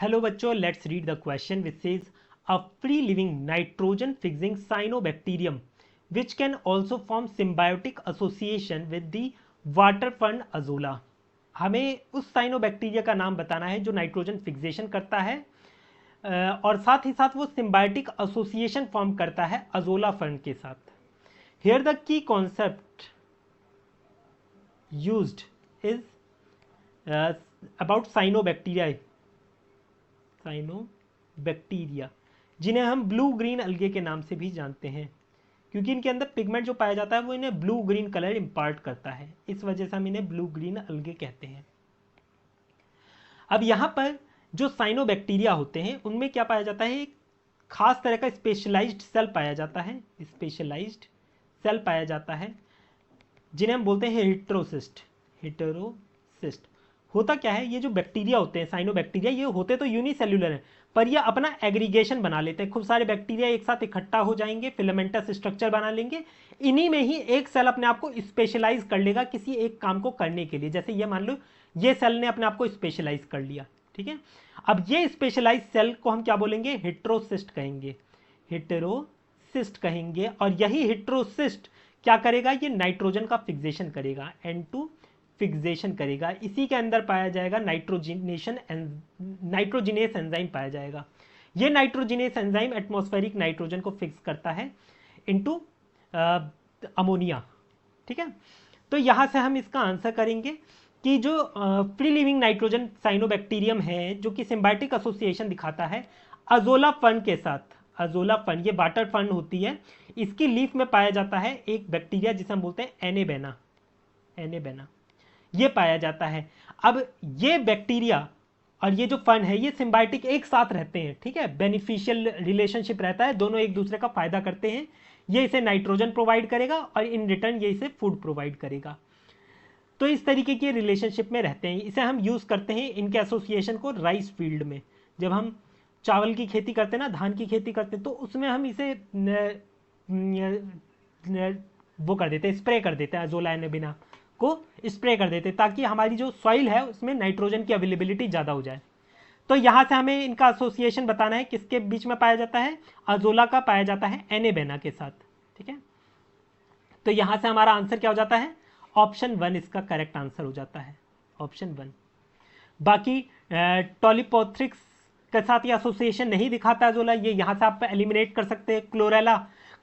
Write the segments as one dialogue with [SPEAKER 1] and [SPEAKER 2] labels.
[SPEAKER 1] Hello बच्चों, let's read the question which says a free living nitrogen fixing cyanobacterium which can also form symbiotic association with the water fund azolla. हमें उस cyanobacteria का नाम बताना है जो nitrogen fixation करता है और साथ ही साथ वो सिम्बायोटिक एसोसिएशन फॉर्म करता है अजोला फंड के साथ। Here the key concept used is about cyanobacteria, जिन्हें हम ब्लू ग्रीन अलगे के नाम से भी जानते हैं, क्योंकि इनके अंदर पिगमेंट जो पाया जाता है वो इन्हें ब्लू ग्रीन कलर इम्पार्ट करता है, इस वजह से हम इन्हें ब्लू ग्रीन अलगे कहते हैं। अब यहाँ पर जो साइनोबैक्टीरिया होते हैं उनमें क्या पाया जाता है, एक खास तरह का स्पेशलाइज्ड सेल पाया जाता है, स्पेशलाइज्ड सेल पाया जाता है जिन्हें हम बोलते हैं हेटेरोसिस्ट। हेटेरोसिस्ट होता क्या है, ये जो बैक्टीरिया होते हैं साइनोबैक्टीरिया, ये होते तो यूनिसेल्युलर हैं, पर ये अपना एग्रीगेशन बना लेते हैं। खूब सारे बैक्टीरिया एक साथ इकट्ठा हो जाएंगे, फिलामेंटस स्ट्रक्चर बना लेंगे, इन्हीं में ही एक सेल अपने आप को स्पेशलाइज कर लेगा किसी एक काम को करने के लिए। जैसे ये मान लो ये सेल ने अपने आप को स्पेशलाइज कर लिया, ठीक है। अब ये स्पेशलाइज सेल को हम क्या बोलेंगे, हेटेरोसिस्ट कहेंगे, हेटेरोसिस्ट कहेंगे। और यही हेटेरोसिस्ट क्या करेगा, ये नाइट्रोजन का फिक्सेशन करेगा, N2 फिक्सेशन करेगा। इसी के अंदर पाया जाएगा नाइट्रोजिनेस एंजाइम पाया जाएगा। ये नाइट्रोजिनेस एंजाइम एटमॉस्फेरिक नाइट्रोजन को फिक्स करता है इनटू अमोनिया, ठीक है। तो यहां से हम इसका आंसर करेंगे कि जो फ्री लिविंग नाइट्रोजन साइनोबैक्टीरियम है जो कि सिम्बायोटिक एसोसिएशन दिखाता है अजोला फंड के साथ। अजोला फंड ये वाटर फंड होती है, इसकी लीफ में पाया जाता है एक बैक्टीरिया जिसे हम बोलते हैं एनेबेना, एनेबेना ये पाया जाता है। अब ये बैक्टीरिया और ये जो फंड है ये सिम्बायोटिक एक साथ रहते हैं, ठीक है, बेनिफिशियल रिलेशनशिप रहता है, दोनों एक दूसरे का फायदा करते हैं। ये इसे नाइट्रोजन प्रोवाइड करेगा और इन रिटर्न ये इसे फूड प्रोवाइड करेगा। तो इस तरीके के रिलेशनशिप में रहते हैं। इसे हम यूज करते हैं इनके एसोसिएशन को राइस फील्ड में। जब हम चावल की खेती करते हैं ना, धान की खेती करते हैं, तो उसमें हम इसे वो कर देते हैं, स्प्रे कर देते हैं, अजोला एनेबिना को स्प्रे कर देते हैं ताकि हमारी जो सॉइल है उसमें नाइट्रोजन की अवेलेबिलिटी ज़्यादा हो जाए। तो यहाँ से हमें इनका एसोसिएशन बताना है, किसके बीच में पाया जाता है, अजोला का पाया जाता है एनेबेना के साथ, ठीक है। तो यहाँ से हमारा आंसर क्या हो जाता है, ऑप्शन 1 इसका करेक्ट आंसर हो जाता है, ऑप्शन 1। बाकी टॉलिपोथ्रिक्स के साथ ये एसोसिएशन नहीं दिखाता अजोला, ये यहाँ से आप एलिमिनेट कर सकते हैं। क्लोरेला,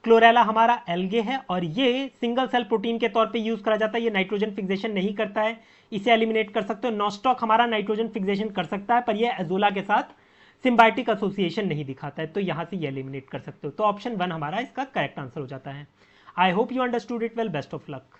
[SPEAKER 1] क्लोरेला हमारा एल्गे है और ये सिंगल सेल प्रोटीन के तौर पे यूज करा जाता है, ये नाइट्रोजन फिक्सेशन नहीं करता है, इसे एलिमिनेट कर सकते हो। नॉस्टॉक हमारा नाइट्रोजन फिक्सेशन कर सकता है पर ये अजोला के साथ सिम्बायोटिक एसोसिएशन नहीं दिखाता है, तो यहाँ से ये एलिमिनेट कर सकते हो। तो ऑप्शन 1 हमारा इसका करेक्ट आंसर हो जाता है। I hope you understood it well, best of luck.